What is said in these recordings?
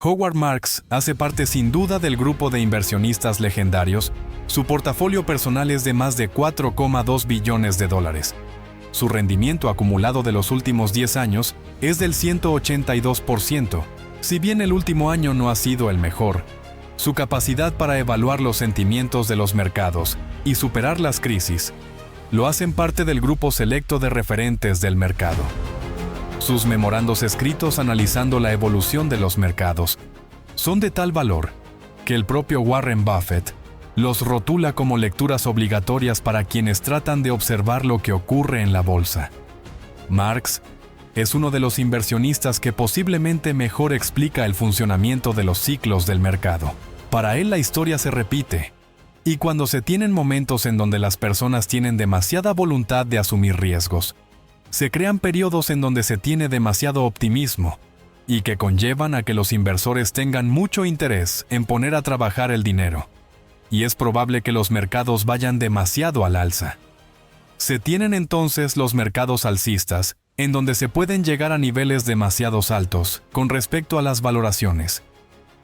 Howard Marks hace parte sin duda del grupo de inversionistas legendarios. Su portafolio personal es de más de 4,2 billones de dólares. Su rendimiento acumulado de los últimos 10 años es del 182%. Si bien el último año no ha sido el mejor, su capacidad para evaluar los sentimientos de los mercados y superar las crisis lo hacen parte del grupo selecto de referentes del mercado. Sus memorandos escritos analizando la evolución de los mercados son de tal valor que el propio Warren Buffett los rotula como lecturas obligatorias para quienes tratan de observar lo que ocurre en la bolsa. Marks es uno de los inversionistas que posiblemente mejor explica el funcionamiento de los ciclos del mercado. Para él la historia se repite, y cuando se tienen momentos en donde las personas tienen demasiada voluntad de asumir riesgos, se crean periodos en donde se tiene demasiado optimismo, y que conllevan a que los inversores tengan mucho interés en poner a trabajar el dinero. Y es probable que los mercados vayan demasiado al alza. Se tienen entonces los mercados alcistas, en donde se pueden llegar a niveles demasiado altos con respecto a las valoraciones.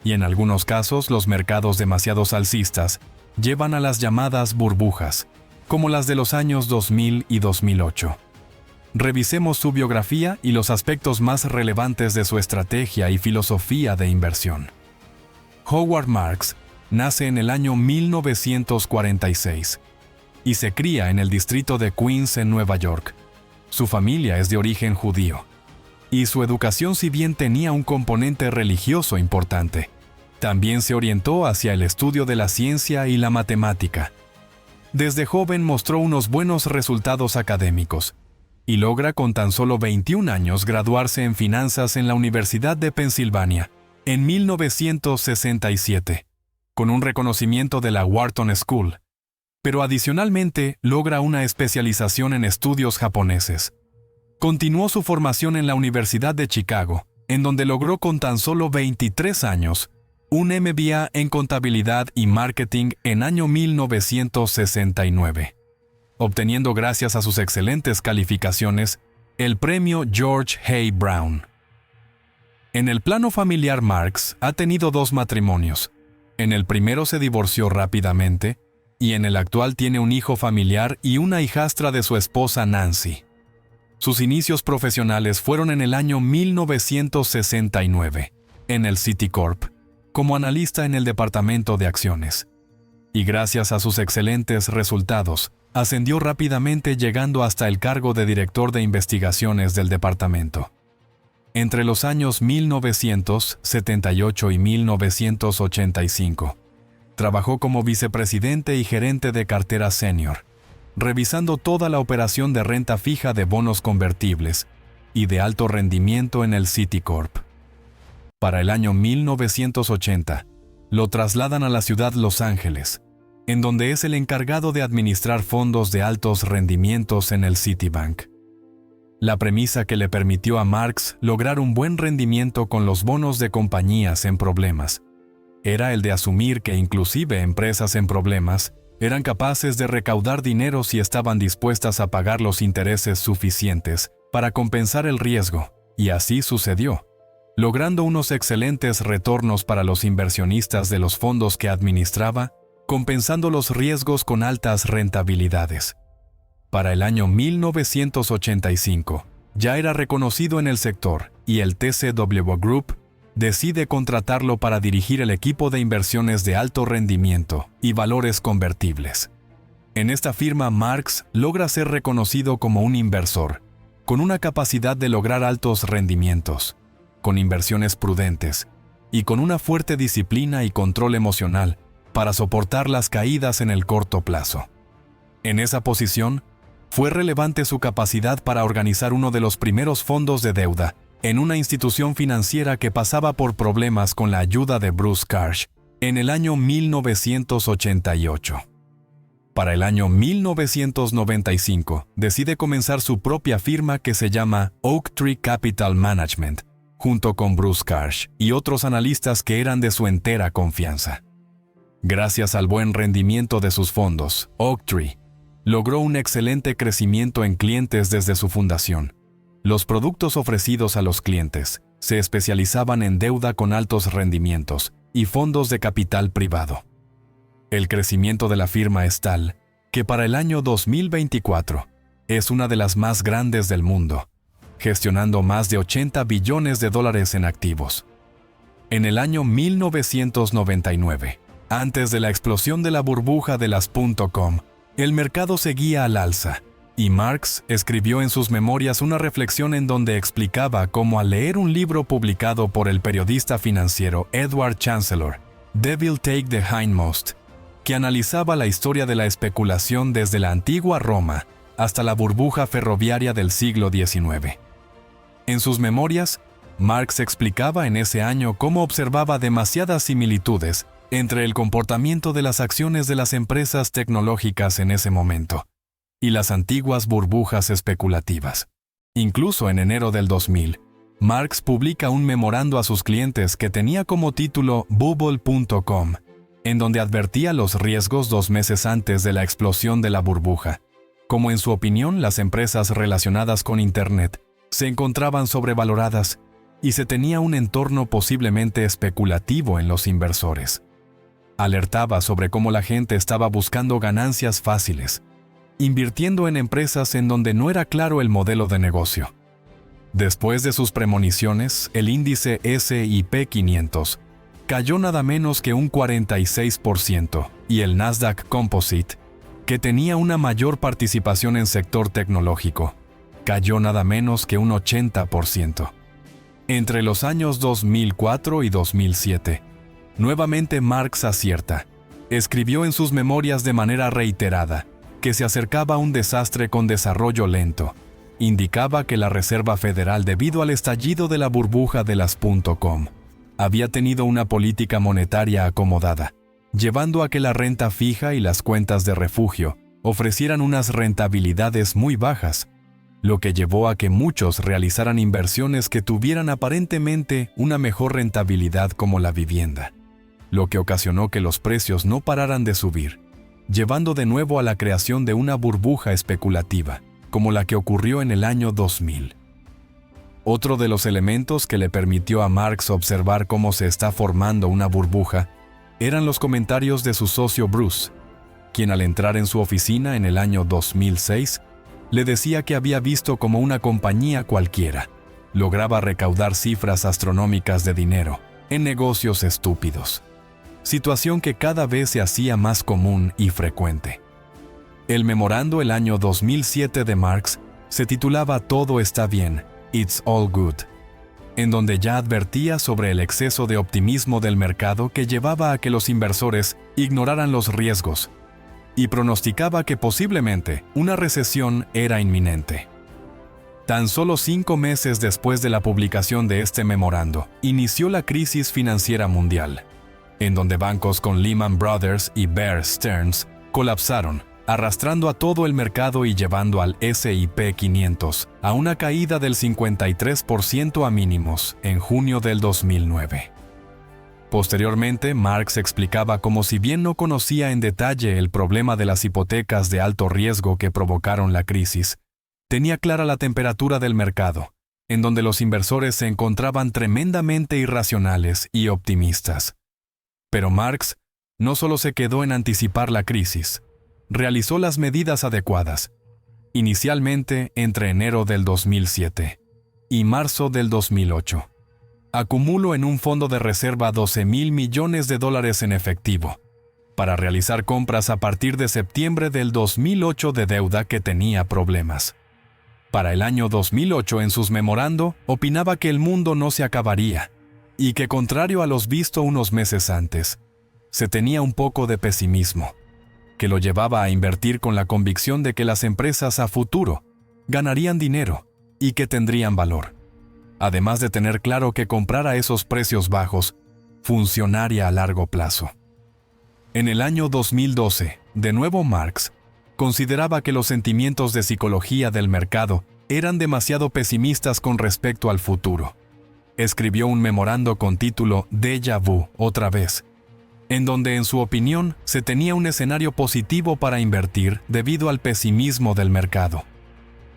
Y en algunos casos los mercados demasiado alcistas llevan a las llamadas burbujas, como las de los años 2000 y 2008. Revisemos su biografía y los aspectos más relevantes de su estrategia y filosofía de inversión. Howard Marks nace en el año 1946 y se cría en el distrito de Queens en Nueva York. Su familia es de origen judío, y su educación, si bien tenía un componente religioso importante, también se orientó hacia el estudio de la ciencia y la matemática. Desde joven mostró unos buenos resultados académicos, y logra con tan solo 21 años graduarse en finanzas en la Universidad de Pensilvania, en 1967, con un reconocimiento de la Wharton School, pero adicionalmente logra una especialización en estudios japoneses. Continuó su formación en la Universidad de Chicago, en donde logró con tan solo 23 años un MBA en contabilidad y marketing en año 1969, obteniendo gracias a sus excelentes calificaciones el premio George Hay Brown. En el plano familiar, Marks ha tenido 2 matrimonios. En el primero se divorció rápidamente, y en el actual tiene un hijo familiar y una hijastra de su esposa Nancy. Sus inicios profesionales fueron en el año 1969, en el Citicorp, como analista en el departamento de acciones. Y gracias a sus excelentes resultados, ascendió rápidamente llegando hasta el cargo de director de investigaciones del departamento. Entre los años 1978 y 1985, trabajó como vicepresidente y gerente de cartera senior, revisando toda la operación de renta fija de bonos convertibles y de alto rendimiento en el Citicorp. Para el año 1980, lo trasladan a la ciudad Los Ángeles, en donde es el encargado de administrar fondos de altos rendimientos en el Citibank. La premisa que le permitió a Marks lograr un buen rendimiento con los bonos de compañías en problemas era el de asumir que inclusive empresas en problemas eran capaces de recaudar dinero si estaban dispuestas a pagar los intereses suficientes para compensar el riesgo, y así sucedió, logrando unos excelentes retornos para los inversionistas de los fondos que administraba, compensando los riesgos con altas rentabilidades. Para el año 1985, ya era reconocido en el sector, y el TCW Group decide contratarlo para dirigir el equipo de inversiones de alto rendimiento y valores convertibles. En esta firma, Marks logra ser reconocido como un inversor, con una capacidad de lograr altos rendimientos, con inversiones prudentes y con una fuerte disciplina y control emocional para soportar las caídas en el corto plazo. En esa posición, fue relevante su capacidad para organizar uno de los primeros fondos de deuda en una institución financiera que pasaba por problemas con la ayuda de Bruce Karsh en el año 1988. Para el año 1995, decide comenzar su propia firma que se llama Oaktree Capital Management, junto con Bruce Karsh y otros analistas que eran de su entera confianza. Gracias al buen rendimiento de sus fondos, Oaktree logró un excelente crecimiento en clientes desde su fundación. Los productos ofrecidos a los clientes se especializaban en deuda con altos rendimientos y fondos de capital privado. El crecimiento de la firma es tal que para el año 2024 es una de las más grandes del mundo, gestionando más de 80 billones de dólares en activos. En el año 1999, antes de la explosión de la burbuja de las .com, el mercado seguía al alza, y Marx escribió en sus memorias una reflexión en donde explicaba cómo al leer un libro publicado por el periodista financiero Edward Chancellor, Devil Take the Hindmost, que analizaba la historia de la especulación desde la antigua Roma hasta la burbuja ferroviaria del siglo XIX. En sus memorias, Marx explicaba en ese año cómo observaba demasiadas similitudes entre el comportamiento de las acciones de las empresas tecnológicas en ese momento y las antiguas burbujas especulativas. Incluso en enero del 2000, Marx publica un memorando a sus clientes que tenía como título Bubble.com, en donde advertía los riesgos 2 meses antes de la explosión de la burbuja, como en su opinión las empresas relacionadas con Internet se encontraban sobrevaloradas y se tenía un entorno posiblemente especulativo en los inversores. Alertaba sobre cómo la gente estaba buscando ganancias fáciles, invirtiendo en empresas en donde no era claro el modelo de negocio. Después de sus premoniciones, el índice S&P 500 cayó nada menos que un 46% y el Nasdaq Composite, que tenía una mayor participación en sector tecnológico, cayó nada menos que un 80%. Entre los años 2004 y 2007, nuevamente Marx acierta. Escribió en sus memorias de manera reiterada que se acercaba un desastre con desarrollo lento. Indicaba que la Reserva Federal, debido al estallido de la burbuja de las .com, había tenido una política monetaria acomodada, llevando a que la renta fija y las cuentas de refugio ofrecieran unas rentabilidades muy bajas, lo que llevó a que muchos realizaran inversiones que tuvieran aparentemente una mejor rentabilidad como la vivienda, lo que ocasionó que los precios no pararan de subir, llevando de nuevo a la creación de una burbuja especulativa, como la que ocurrió en el año 2000. Otro de los elementos que le permitió a Marx observar cómo se está formando una burbuja eran los comentarios de su socio Bruce, quien al entrar en su oficina en el año 2006, le decía que había visto cómo una compañía cualquiera lograba recaudar cifras astronómicas de dinero en negocios estúpidos, situación que cada vez se hacía más común y frecuente. El memorando el año 2007 de Marx se titulaba Todo está bien, It's all good, en donde ya advertía sobre el exceso de optimismo del mercado que llevaba a que los inversores ignoraran los riesgos y pronosticaba que posiblemente una recesión era inminente. Tan solo 5 meses después de la publicación de este memorando, inició la crisis financiera mundial, en donde bancos con Lehman Brothers y Bear Stearns colapsaron, arrastrando a todo el mercado y llevando al S&P 500 a una caída del 53% a mínimos en junio del 2009. Posteriormente, Marx explicaba cómo, si bien no conocía en detalle el problema de las hipotecas de alto riesgo que provocaron la crisis, tenía clara la temperatura del mercado, en donde los inversores se encontraban tremendamente irracionales y optimistas. Pero Marx no solo se quedó en anticipar la crisis, realizó las medidas adecuadas, inicialmente entre enero del 2007 y marzo del 2008. Acumuló en un fondo de reserva $12,000 millones en efectivo, para realizar compras a partir de septiembre del 2008 de deuda que tenía problemas. Para el año 2008, en sus memorando, opinaba que el mundo no se acabaría, y que, contrario a los visto unos meses antes, se tenía un poco de pesimismo, que lo llevaba a invertir con la convicción de que las empresas a futuro ganarían dinero y que tendrían valor, además de tener claro que comprar a esos precios bajos funcionaría a largo plazo. En el año 2012, de nuevo Marx consideraba que los sentimientos de psicología del mercado eran demasiado pesimistas con respecto al futuro. Escribió un memorando con título Déjà vu, otra vez, en donde en su opinión se tenía un escenario positivo para invertir debido al pesimismo del mercado.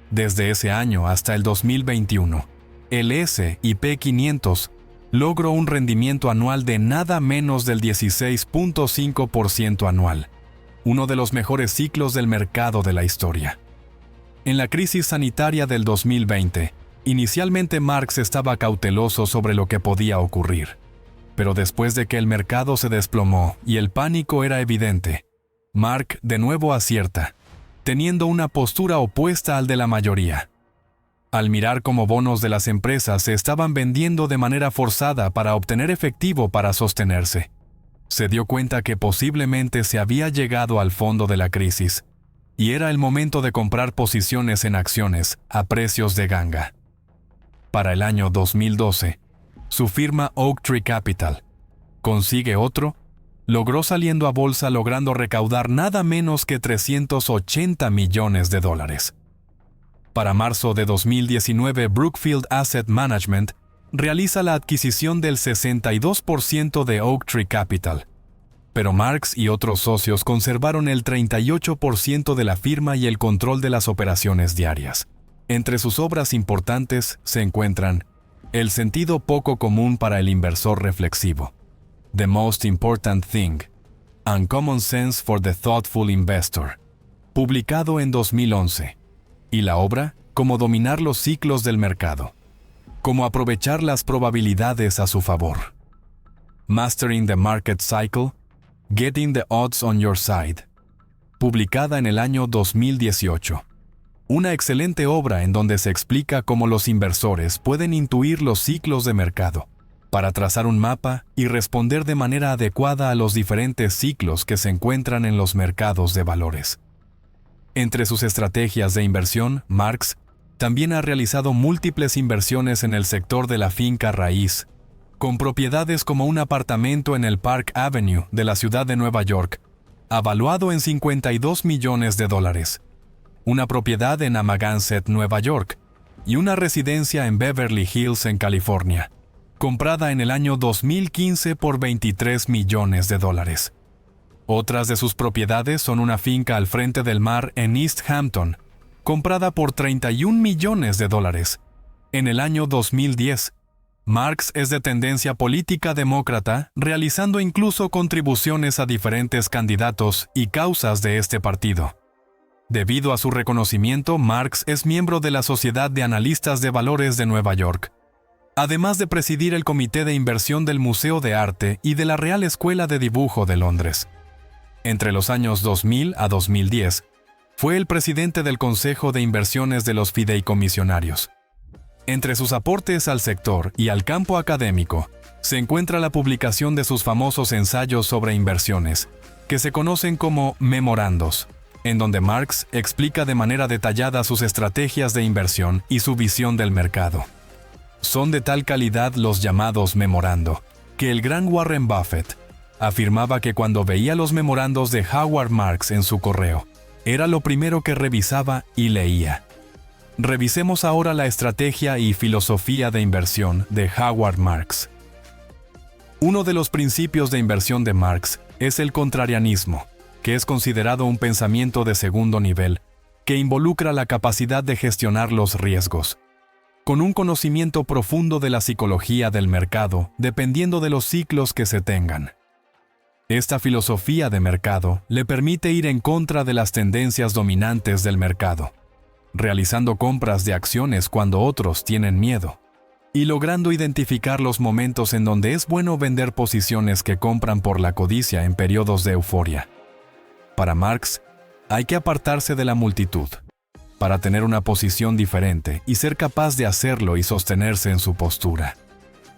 Desde ese año hasta el 2021, el S&P 500 logró un rendimiento anual de nada menos del 16.5% anual, uno de los mejores ciclos del mercado de la historia. En la crisis sanitaria del 2020, inicialmente Marx estaba cauteloso sobre lo que podía ocurrir. Pero después de que el mercado se desplomó y el pánico era evidente, Marx de nuevo acierta, teniendo una postura opuesta al de la mayoría. Al mirar cómo bonos de las empresas se estaban vendiendo de manera forzada para obtener efectivo para sostenerse, se dio cuenta que posiblemente se había llegado al fondo de la crisis, y era el momento de comprar posiciones en acciones a precios de ganga. Para el año 2012, su firma Oaktree Capital consigue otro, logró saliendo a bolsa logrando recaudar nada menos que $380 millones. Para marzo de 2019, Brookfield Asset Management realiza la adquisición del 62% de Oaktree Capital, pero Marx y otros socios conservaron el 38% de la firma y el control de las operaciones diarias. Entre sus obras importantes se encuentran El sentido poco común para el inversor reflexivo, The Most Important Thing, Uncommon Sense for the Thoughtful Investor, publicado en 2011, y la obra Cómo dominar los ciclos del mercado, cómo aprovechar las probabilidades a su favor, Mastering the Market Cycle, Getting the Odds on Your Side, publicada en el año 2018. Una excelente obra en donde se explica cómo los inversores pueden intuir los ciclos de mercado, para trazar un mapa y responder de manera adecuada a los diferentes ciclos que se encuentran en los mercados de valores. Entre sus estrategias de inversión, Marx también ha realizado múltiples inversiones en el sector de la finca raíz, con propiedades como un apartamento en el Park Avenue de la ciudad de Nueva York, avaluado en $52 millones, una propiedad en Amagansett, Nueva York, y una residencia en Beverly Hills, en California, comprada en el año 2015 por $23 millones. Otras de sus propiedades son una finca al frente del mar en East Hampton, comprada por $31 millones. En el año 2010, Marx es de tendencia política demócrata, realizando incluso contribuciones a diferentes candidatos y causas de este partido. Debido a su reconocimiento, Marx es miembro de la Sociedad de Analistas de Valores de Nueva York, además de presidir el Comité de Inversión del Museo de Arte y de la Real Escuela de Dibujo de Londres. Entre los años 2000 a 2010, fue el presidente del Consejo de Inversiones de los Fideicomisionarios. Entre sus aportes al sector y al campo académico, se encuentra la publicación de sus famosos ensayos sobre inversiones, que se conocen como memorandos, en donde Marx explica de manera detallada sus estrategias de inversión y su visión del mercado. Son de tal calidad los llamados memorando, que el gran Warren Buffett afirmaba que cuando veía los memorandos de Howard Marks en su correo, era lo primero que revisaba y leía. Revisemos ahora la estrategia y filosofía de inversión de Howard Marks. Uno de los principios de inversión de Marx es el contrarianismo, que es considerado un pensamiento de segundo nivel, que involucra la capacidad de gestionar los riesgos, con un conocimiento profundo de la psicología del mercado, dependiendo de los ciclos que se tengan. Esta filosofía de mercado le permite ir en contra de las tendencias dominantes del mercado, realizando compras de acciones cuando otros tienen miedo, y logrando identificar los momentos en donde es bueno vender posiciones que compran por la codicia en periodos de euforia. Para Marx, hay que apartarse de la multitud, para tener una posición diferente y ser capaz de hacerlo y sostenerse en su postura.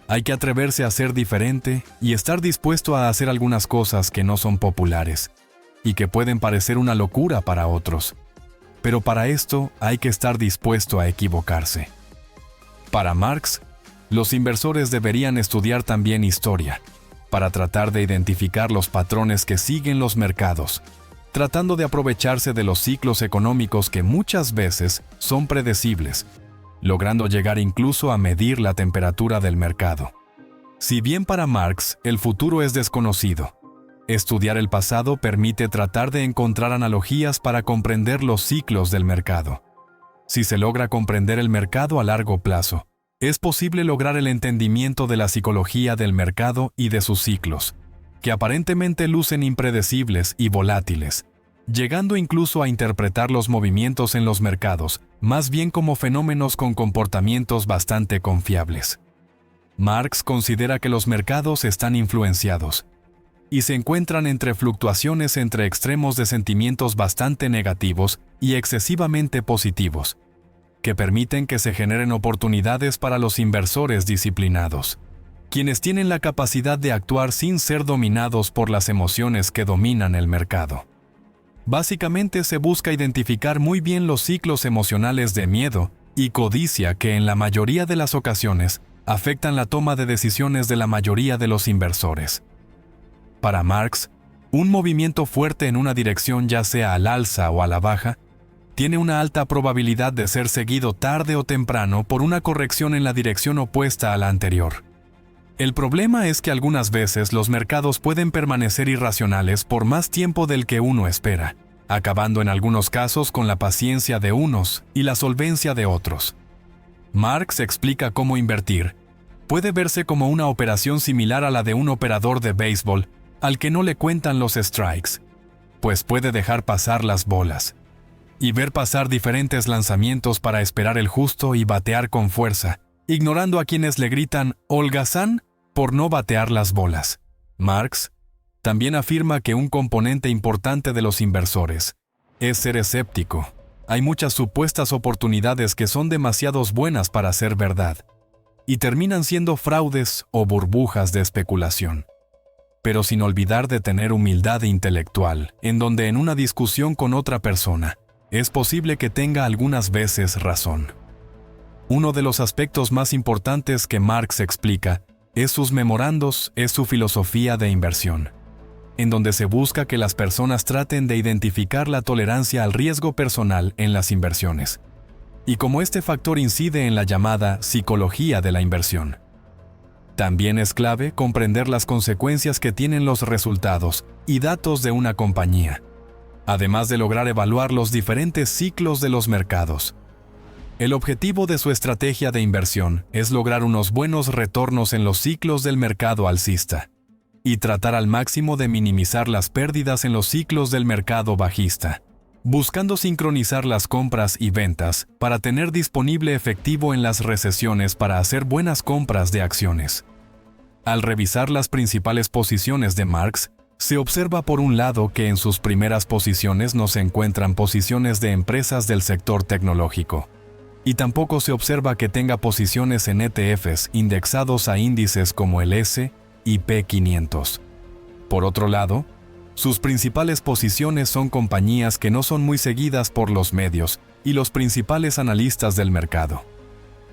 Hay que atreverse a ser diferente y estar dispuesto a hacer algunas cosas que no son populares y que pueden parecer una locura para otros. Pero para esto hay que estar dispuesto a equivocarse. Para Marx, los inversores deberían estudiar también historia, para tratar de identificar los patrones que siguen los mercados, tratando de aprovecharse de los ciclos económicos que muchas veces son predecibles, logrando llegar incluso a medir la temperatura del mercado. Si bien para Marx el futuro es desconocido, estudiar el pasado permite tratar de encontrar analogías para comprender los ciclos del mercado. Si se logra comprender el mercado a largo plazo, es posible lograr el entendimiento de la psicología del mercado y de sus ciclos, que aparentemente lucen impredecibles y volátiles, llegando incluso a interpretar los movimientos en los mercados más bien como fenómenos con comportamientos bastante confiables. Marx considera que los mercados están influenciados y se encuentran entre fluctuaciones entre extremos de sentimientos bastante negativos y excesivamente positivos, que permiten que se generen oportunidades para los inversores disciplinados, quienes tienen la capacidad de actuar sin ser dominados por las emociones que dominan el mercado. Básicamente se busca identificar muy bien los ciclos emocionales de miedo y codicia que en la mayoría de las ocasiones afectan la toma de decisiones de la mayoría de los inversores. Para Marx, un movimiento fuerte en una dirección, ya sea al alza o a la baja, tiene una alta probabilidad de ser seguido tarde o temprano por una corrección en la dirección opuesta a la anterior. El problema es que algunas veces los mercados pueden permanecer irracionales por más tiempo del que uno espera, acabando en algunos casos con la paciencia de unos y la solvencia de otros. Marx explica cómo invertir puede verse como una operación similar a la de un operador de béisbol al que no le cuentan los strikes, pues puede dejar pasar las bolas y ver pasar diferentes lanzamientos para esperar el justo y batear con fuerza, ignorando a quienes le gritan holgazán por no batear las bolas. Marx también afirma que un componente importante de los inversores es ser escéptico. Hay muchas supuestas oportunidades que son demasiado buenas para ser verdad y terminan siendo fraudes o burbujas de especulación. Pero sin olvidar de tener humildad intelectual, en donde en una discusión con otra persona es posible que tenga algunas veces razón. Uno de los aspectos más importantes que Marx explica es sus memorandos, es su filosofía de inversión, en donde se busca que las personas traten de identificar la tolerancia al riesgo personal en las inversiones, y cómo este factor incide en la llamada psicología de la inversión. También es clave comprender las consecuencias que tienen los resultados y datos de una compañía, además de lograr evaluar los diferentes ciclos de los mercados. El objetivo de su estrategia de inversión es lograr unos buenos retornos en los ciclos del mercado alcista y tratar al máximo de minimizar las pérdidas en los ciclos del mercado bajista, buscando sincronizar las compras y ventas para tener disponible efectivo en las recesiones para hacer buenas compras de acciones. Al revisar las principales posiciones de Marx, se observa por un lado que en sus primeras posiciones no se encuentran posiciones de empresas del sector tecnológico, y tampoco se observa que tenga posiciones en ETFs indexados a índices como el S&P 500. Por otro lado, sus principales posiciones son compañías que no son muy seguidas por los medios y los principales analistas del mercado.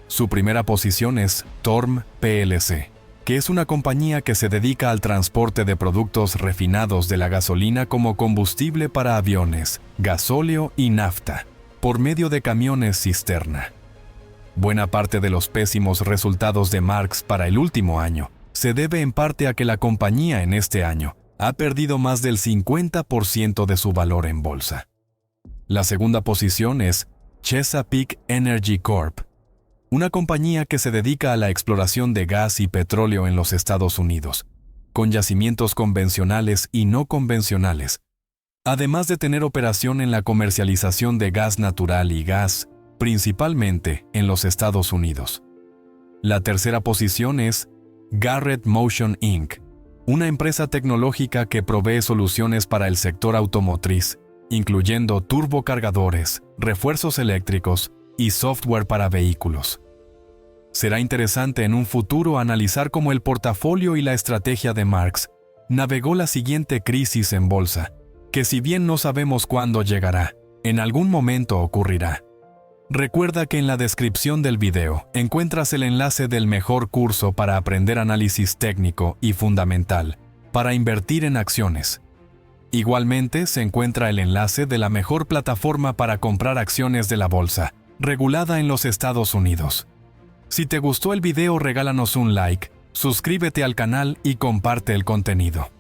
Su primera posición es TORM plc, que es una compañía que se dedica al transporte de productos refinados de la gasolina como combustible para aviones, gasóleo y nafta, por medio de camiones cisterna. Buena parte de los pésimos resultados de Marx para el último año se debe en parte a que la compañía en este año ha perdido más del 50% de su valor en bolsa. La segunda posición es Chesapeake Energy Corp., una compañía que se dedica a la exploración de gas y petróleo en los Estados Unidos, con yacimientos convencionales y no convencionales, además de tener operación en la comercialización de gas natural y gas, principalmente en los Estados Unidos. La tercera posición es Garrett Motion Inc., una empresa tecnológica que provee soluciones para el sector automotriz, incluyendo turbocargadores, refuerzos eléctricos y software para vehículos. Será interesante en un futuro analizar cómo el portafolio y la estrategia de Marx navegó la siguiente crisis en bolsa, que si bien no sabemos cuándo llegará, en algún momento ocurrirá. Recuerda que en la descripción del video encuentras el enlace del mejor curso para aprender análisis técnico y fundamental para invertir en acciones. Igualmente se encuentra el enlace de la mejor plataforma para comprar acciones de la bolsa, regulada en los Estados Unidos. Si te gustó el video, regálanos un like, suscríbete al canal y comparte el contenido.